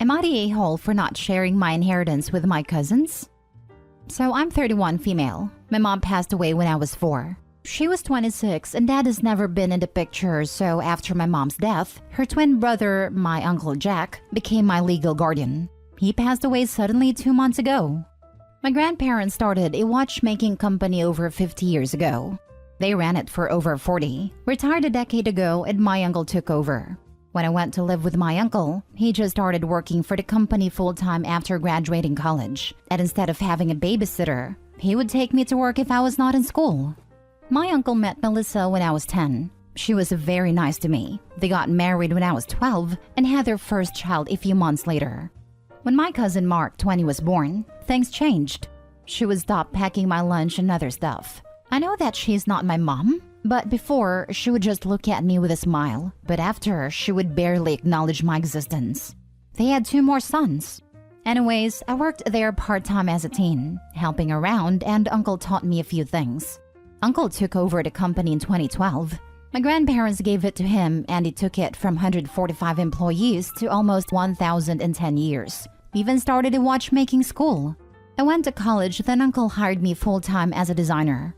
Am I the a-hole for not sharing my inheritance with my cousins? So I'm 31 female. My mom passed away when I was 4. She was 26 and dad has never been in the picture, so after my mom's death, her twin brother, my uncle Jack, became my legal guardian. He passed away suddenly 2 months ago. My grandparents started a watchmaking company over 50 years ago. They ran it for over 40, retired a decade ago, and my uncle took over. When I went to live with my uncle, he just started working for the company full-time after graduating college. And instead of having a babysitter, he would take me to work if I was not in school. My uncle met Melissa when I was 10. She was very nice to me. They got married when I was 12 and had their first child a few months later. When my cousin Mark, 20, was born, things changed. She would stop packing my lunch and other stuff. I know that she's not my mom, but before, she would just look at me with a smile. But after, she would barely acknowledge my existence. They had 2 more sons. Anyways, I worked there part-time as a teen, helping around, and Uncle taught me a few things. Uncle took over the company in 2012. My grandparents gave it to him, and he took it from 145 employees to almost 1,000 in 10 years. Even started a watchmaking school. I went to college, then Uncle hired me full-time as a designer.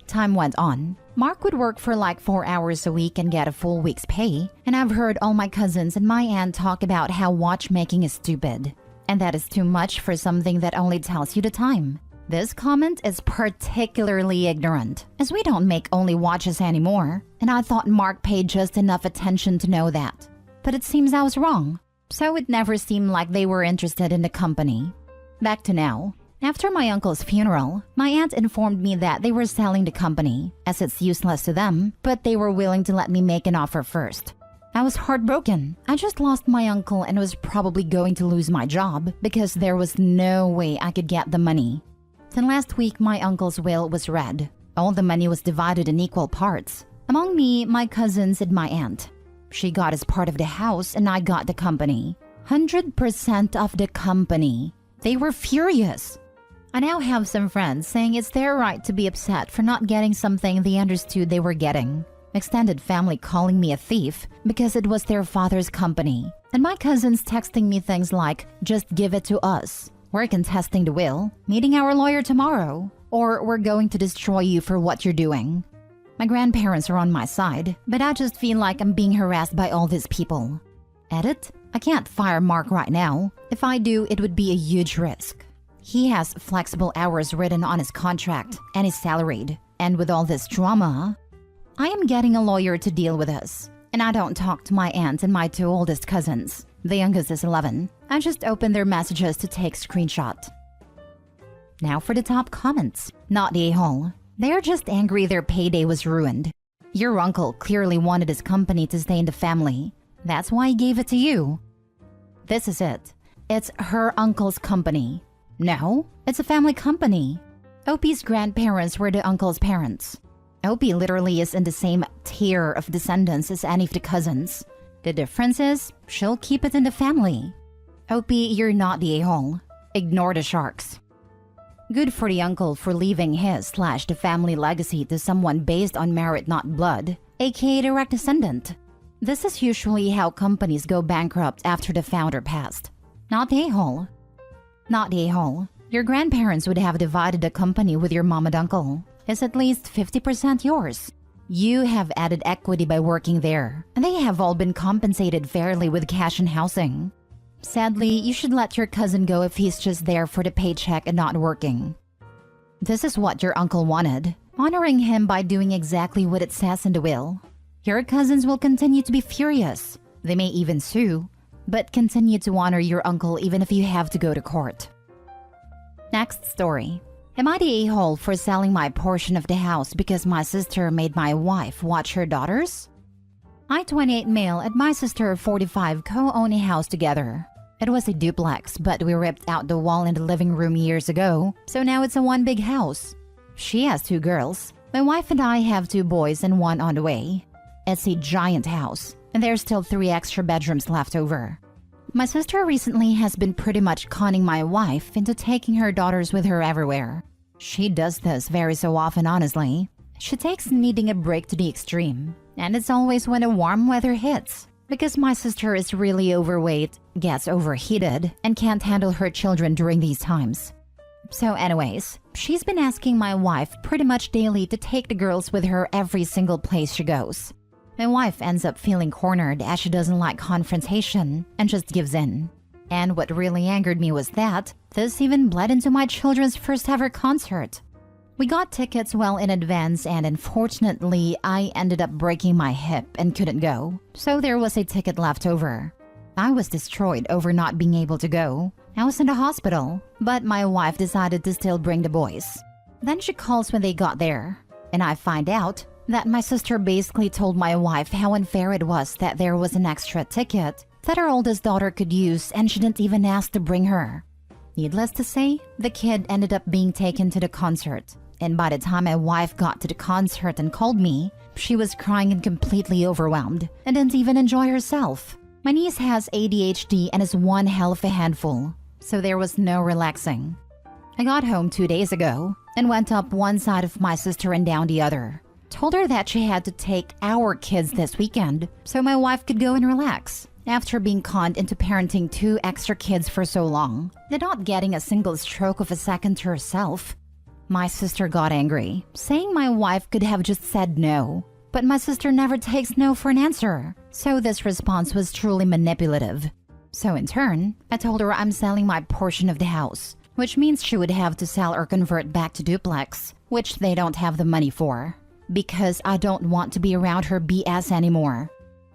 Time went on. Mark would work for like 4 hours a week and get a full week's pay, and I've heard all my cousins and my aunt talk about how watchmaking is stupid, and that is too much for something that only tells you the time. This comment is particularly ignorant, as we don't make only watches anymore, and I thought Mark paid just enough attention to know that. But it seems I was wrong, so it never seemed like they were interested in the company. Back to now. After my uncle's funeral, my aunt informed me that they were selling the company, as it's useless to them, but they were willing to let me make an offer first. I was heartbroken. I just lost my uncle and was probably going to lose my job because there was no way I could get the money. Then last week, my uncle's will was read. All the money was divided in equal parts, among me, my cousins, and my aunt. She got as part of the house and I got the company. 100% of the company. They were furious. I now have some friends saying it's their right to be upset for not getting something they understood they were getting. Extended family calling me a thief because it was their father's company. And my cousins texting me things like, just give it to us. We're contesting the will, meeting our lawyer tomorrow, or we're going to destroy you for what you're doing. My grandparents are on my side, but I just feel like I'm being harassed by all these people. Edit? I can't fire Mark right now. If I do, it would be a huge risk. He has flexible hours written on his contract and is salaried. And with all this drama, I am getting a lawyer to deal with us. And I don't talk to my aunt and my 2 oldest cousins. The youngest is 11. I just open their messages to take screenshot. Now for the top comments. Not the a-hole. They're just angry their payday was ruined. Your uncle clearly wanted his company to stay in the family. That's why he gave it to you. This is it. It's her uncle's company. No, it's a family company. Opie's grandparents were the uncle's parents. Opie literally is in the same tier of descendants as any of the cousins. The difference is, she'll keep it in the family. Opie, you're not the a-hole. Ignore the sharks. Good for the uncle for leaving his/the family legacy to someone based on merit, not blood, aka direct descendant. This is usually how companies go bankrupt after the founder passed. Not the a-hole. Not the a-hole. Your grandparents would have divided the company with your mom and uncle. It's at least 50% yours. You have added equity by working there, and they have all been compensated fairly with cash and housing. Sadly, you should let your cousin go if he's just there for the paycheck and not working. This is what your uncle wanted, honoring him by doing exactly what it says in the will. Your cousins will continue to be furious. They may even sue, but continue to honor your uncle even if you have to go to court. Next story. Am I the a-hole for selling my portion of the house because my sister made my wife watch her daughters? I, 28 male, and my sister, 45, co-own a house together. It was a duplex, but we ripped out the wall in the living room years ago, so now it's a one big house. She has 2 girls. My wife and I have 2 boys and 1 on the way. It's a giant house, and there's still 3 extra bedrooms left over. My sister recently has been pretty much conning my wife into taking her daughters with her everywhere. She does this very so often, honestly. She takes needing a break to the extreme, and it's always when the warm weather hits. Because my sister is really overweight, gets overheated, and can't handle her children during these times. So anyways, she's been asking my wife pretty much daily to take the girls with her every single place she goes. My wife ends up feeling cornered as she doesn't like confrontation and just gives in. And what really angered me was that this even bled into my children's first ever concert. We got tickets well in advance and unfortunately, I ended up breaking my hip and couldn't go, so there was a ticket left over. I was destroyed over not being able to go. I was in the hospital, but my wife decided to still bring the boys. Then she calls when they got there, and I find out that my sister basically told my wife how unfair it was that there was an extra ticket that her oldest daughter could use and she didn't even ask to bring her. Needless to say, the kid ended up being taken to the concert. And by the time my wife got to the concert and called me, she was crying and completely overwhelmed and didn't even enjoy herself. My niece has ADHD and is one hell of a handful, so there was no relaxing. I got home 2 days ago and went up one side of my sister and down the other. Told her that she had to take our kids this weekend so my wife could go and relax after being conned into parenting 2 extra kids for so long and not getting a single stroke of a second to herself. My sister got angry, saying my wife could have just said no. But my sister never takes no for an answer, so this response was truly manipulative. So in turn, I told her I'm selling my portion of the house, which means she would have to sell or convert back to duplex, which they don't have the money for, because I don't want to be around her BS anymore.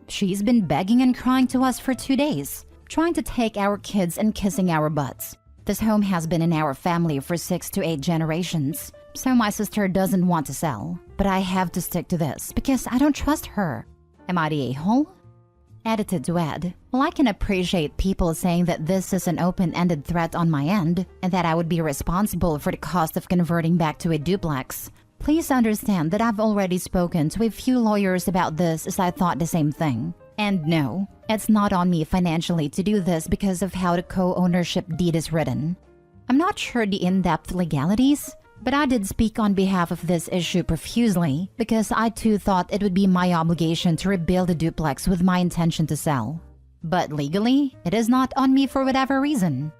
She's been begging and crying to us for 2 days, trying to take our kids and kissing our butts. This home has been in our family for 6 to 8 generations, so my sister doesn't want to sell. But I have to stick to this because I don't trust her. Am I the a-hole? Edited to add, well, I can appreciate people saying that this is an open-ended threat on my end and that I would be responsible for the cost of converting back to a duplex. Please understand that I've already spoken to a few lawyers about this as I thought the same thing. And no, it's not on me financially to do this because of how the co-ownership deed is written. I'm not sure the in-depth legalities, but I did speak on behalf of this issue profusely because I too thought it would be my obligation to rebuild a duplex with my intention to sell. But legally, it is not on me for whatever reason.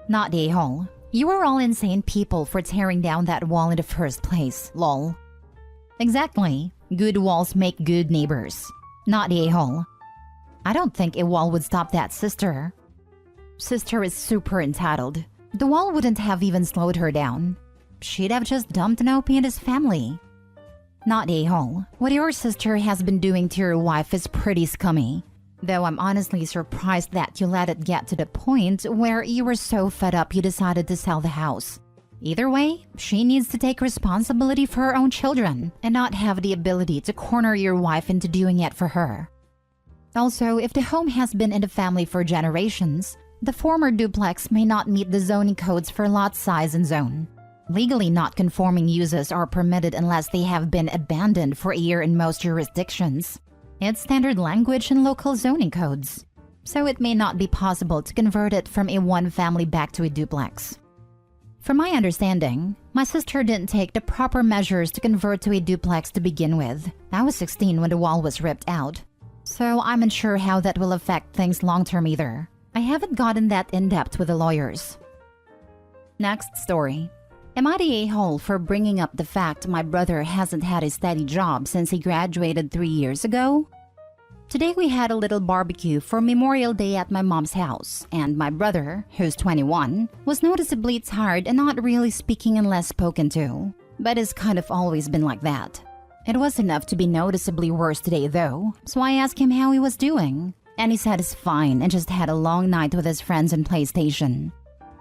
Not the a-hole. You are all insane people for tearing down that wall in the first place, lol. Exactly. Good walls make good neighbors. Not the a-hole. I don't think a wall would stop that sister. Sister is super entitled. The wall wouldn't have even slowed her down. She'd have just dumped an OP in his family. Not the a-hole. What your sister has been doing to your wife is pretty scummy. Though I'm honestly surprised that you let it get to the point where you were so fed up you decided to sell the house. Either way, she needs to take responsibility for her own children and not have the ability to corner your wife into doing it for her. Also, if the home has been in the family for generations, the former duplex may not meet the zoning codes for lot size and zone. Legally not conforming uses are permitted unless they have been abandoned for a year in most jurisdictions. It's standard language in local zoning codes, so it may not be possible to convert it from a one-family back to a duplex. From my understanding, my sister didn't take the proper measures to convert to a duplex to begin with. I was 16 when the wall was ripped out, so I'm unsure how that will affect things long-term either. I haven't gotten that in-depth with the lawyers. Next story. Am I the a-hole for bringing up the fact my brother hasn't had a steady job since he graduated 3 years ago? Today we had a little barbecue for Memorial Day at my mom's house, and my brother, who's 21, was noticeably tired and not really speaking unless spoken to, but has kind of always been like that. It was enough to be noticeably worse today though, so I asked him how he was doing, and he said he's fine and just had a long night with his friends on PlayStation.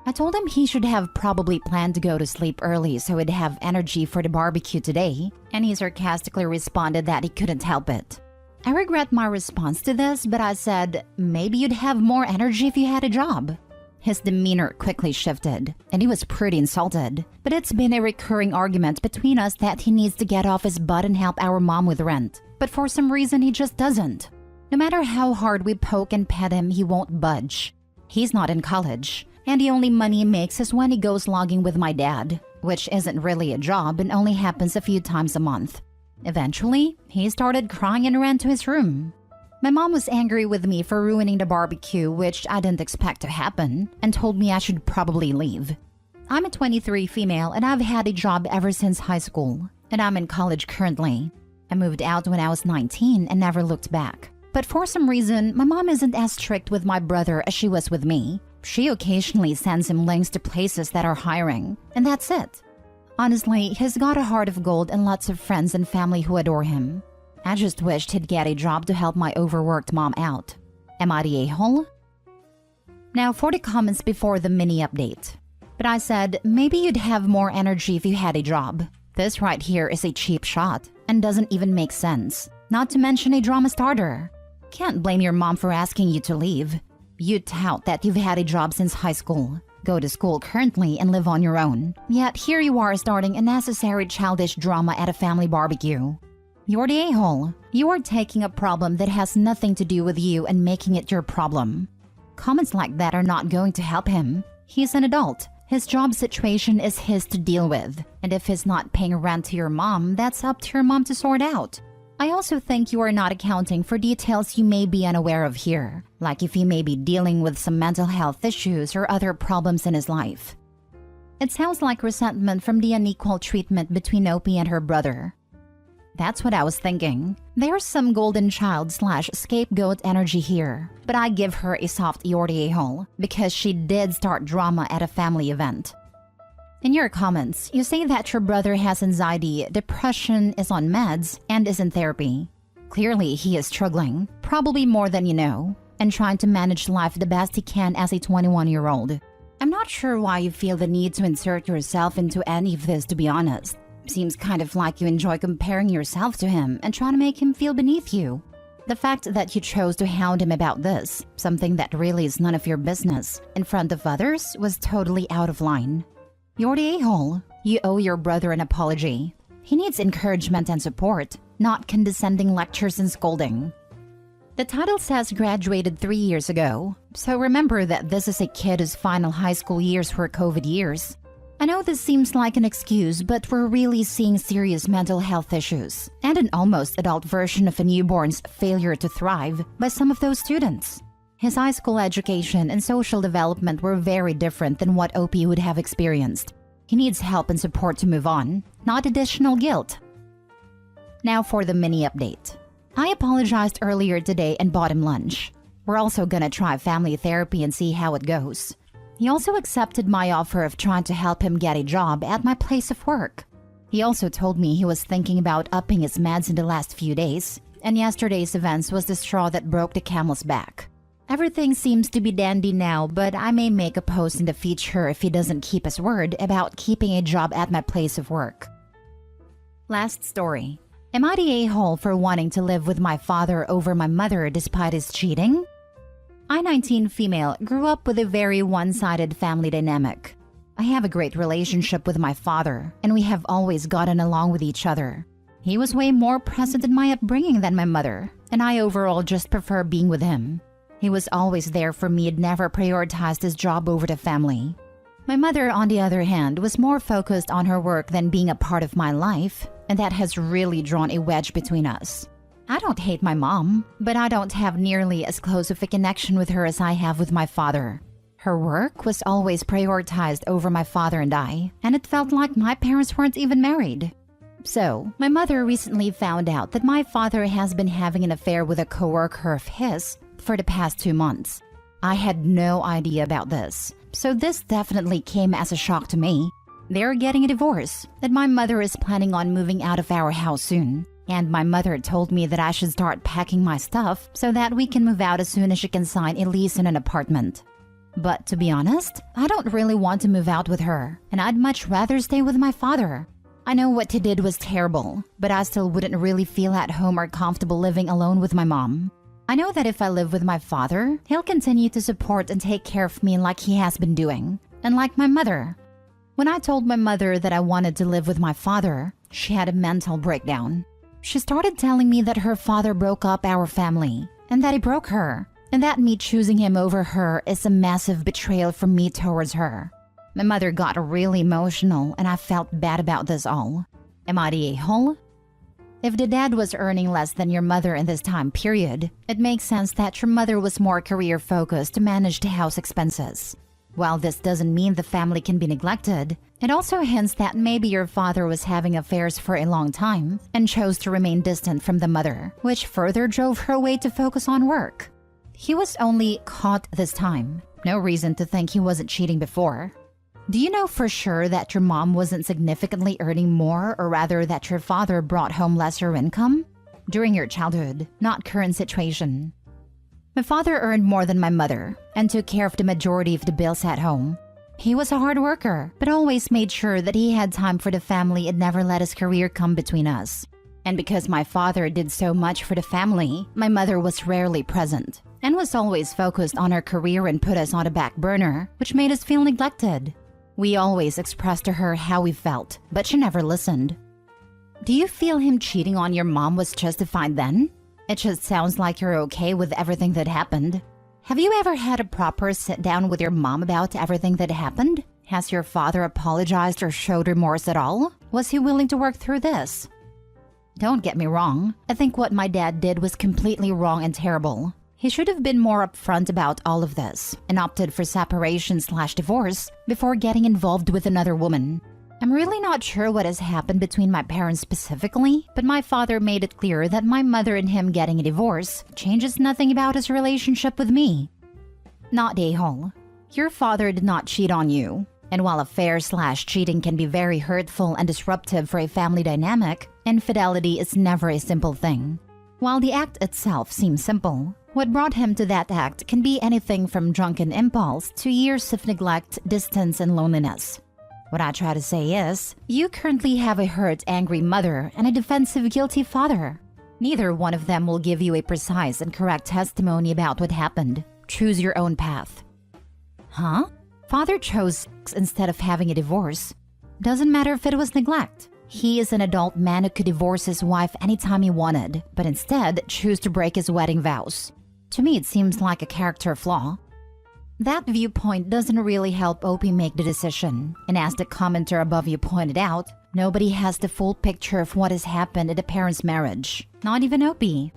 I told him he should have probably planned to go to sleep early so he'd have energy for the barbecue today, and he sarcastically responded that he couldn't help it. I regret my response to this, but I said, maybe you'd have more energy if you had a job. His demeanor quickly shifted, and he was pretty insulted, but it's been a recurring argument between us that he needs to get off his butt and help our mom with rent, but for some reason he just doesn't. No matter how hard we poke and pet him, he won't budge. He's not in college, and the only money he makes is when he goes logging with my dad, which isn't really a job and only happens a few times a month. Eventually, he started crying and ran to his room. My mom was angry with me for ruining the barbecue, which I didn't expect to happen, and told me I should probably leave. I'm a 23 female and I've had a job ever since high school, and I'm in college currently. I moved out when I was 19 and never looked back. But for some reason, my mom isn't as strict with my brother as she was with me. She occasionally sends him links to places that are hiring, and that's it. Honestly, he's got a heart of gold and lots of friends and family who adore him. I just wished he'd get a job to help my overworked mom out. Am I the a-hole? Now for the comments before the mini update. But I said, maybe you'd have more energy if you had a job. This right here is a cheap shot and doesn't even make sense. Not to mention a drama starter. Can't blame your mom for asking you to leave. You tout that you've had a job since high school, go to school currently and live on your own. Yet here you are starting a necessary childish drama at a family barbecue. You're the a-hole. You are taking a problem that has nothing to do with you and making it your problem. Comments like that are not going to help him. He's an adult. His job situation is his to deal with. And if he's not paying rent to your mom, that's up to your mom to sort out. I also think you are not accounting for details you may be unaware of here, like if he may be dealing with some mental health issues or other problems in his life. It sounds like resentment from the unequal treatment between Opie and her brother. That's what I was thinking. There's some golden child / scapegoat energy here, but I give her a soft Yorty a-hole because she did start drama at a family event. In your comments, you say that your brother has anxiety, depression, is on meds, and is in therapy. Clearly, he is struggling, probably more than you know, and trying to manage life the best he can as a 21-year-old. I'm not sure why you feel the need to insert yourself into any of this, to be honest. Seems kind of like you enjoy comparing yourself to him and trying to make him feel beneath you. The fact that you chose to hound him about this, something that really is none of your business, in front of others was totally out of line. You're the a-hole. You owe your brother an apology. He needs encouragement and support, not condescending lectures and scolding. The title says graduated 3 years ago, so remember that this is a kid whose final high school years were COVID years. I know this seems like an excuse, but we're really seeing serious mental health issues and an almost adult version of a newborn's failure to thrive by some of those students. His high school education and social development were very different than what Opie would have experienced. He needs help and support to move on, not additional guilt. Now for the mini update. I apologized earlier today and bought him lunch. We're also gonna try family therapy and see how it goes. He also accepted my offer of trying to help him get a job at my place of work. He also told me he was thinking about upping his meds in the last few days, and yesterday's events was the straw that broke the camel's back. Everything seems to be dandy now, but I may make a post in the future if he doesn't keep his word about keeping a job at my place of work. Last story. Am I the a-hole for wanting to live with my father over my mother despite his cheating? I, 19 female, grew up with a very one-sided family dynamic. I have a great relationship with my father, and we have always gotten along with each other. He was way more present in my upbringing than my mother, and I overall just prefer being with him. He was always there for me and never prioritized his job over the family. My mother, on the other hand, was more focused on her work than being a part of my life, and that has really drawn a wedge between us. I don't hate my mom, but I don't have nearly as close of a connection with her as I have with my father. Her work was always prioritized over my father and I, and it felt like my parents weren't even married. So, my mother recently found out that my father has been having an affair with a coworker of his for the past 2 months. I had no idea about this, so this definitely came as a shock to me. They're getting a divorce, and my mother is planning on moving out of our house soon. And my mother told me that I should start packing my stuff so that we can move out as soon as she can sign a lease in an apartment. But to be honest, I don't really want to move out with her, and I'd much rather stay with my father. I know what he did was terrible, but I still wouldn't really feel at home or comfortable living alone with my mom. I know that if I live with my father, he'll continue to support and take care of me like he has been doing, and like my mother. When I told my mother that I wanted to live with my father, she had a mental breakdown. She started telling me that her father broke up our family, and that he broke her, and that me choosing him over her is a massive betrayal from me towards her. My mother got really emotional, and I felt bad about this all. Am I the a-hole? If the dad was earning less than your mother in this time period, it makes sense that your mother was more career-focused to manage the house expenses. While this doesn't mean the family can be neglected, it also hints that maybe your father was having affairs for a long time and chose to remain distant from the mother, which further drove her away to focus on work. He was only caught this time. No reason to think he wasn't cheating before. Do you know for sure that your mom wasn't significantly earning more, or rather that your father brought home lesser income? During your childhood, not current situation. My father earned more than my mother and took care of the majority of the bills at home. He was a hard worker, but always made sure that he had time for the family and never let his career come between us. And because my father did so much for the family, my mother was rarely present and was always focused on her career and put us on the back burner, which made us feel neglected. We always expressed to her how we felt, but she never listened. Do you feel him cheating on your mom was justified then? It just sounds like you're okay with everything that happened. Have you ever had a proper sit-down with your mom about everything that happened? Has your father apologized or showed remorse at all? Was he willing to work through this? Don't get me wrong. I think what my dad did was completely wrong and terrible. He should have been more upfront about all of this and opted for separation/divorce before getting involved with another woman. I'm really not sure what has happened between my parents specifically, but my father made it clear that my mother and him getting a divorce changes nothing about his relationship with me. Not a-hole. Your father did not cheat on you. And while affair/cheating can be very hurtful and disruptive for a family dynamic, infidelity is never a simple thing. While the act itself seems simple, what brought him to that act can be anything from drunken impulse to years of neglect, distance, and loneliness. What I try to say is, you currently have a hurt, angry mother and a defensive, guilty father. Neither one of them will give you a precise and correct testimony about what happened. Choose your own path. Huh? Father chose sex instead of having a divorce. Doesn't matter if it was neglect. He is an adult man who could divorce his wife anytime he wanted, but instead choose to break his wedding vows. To me, it seems like a character flaw. That viewpoint doesn't really help Opie make the decision, and as the commenter above you pointed out, nobody has the full picture of what has happened in the parents' marriage, not even Opie.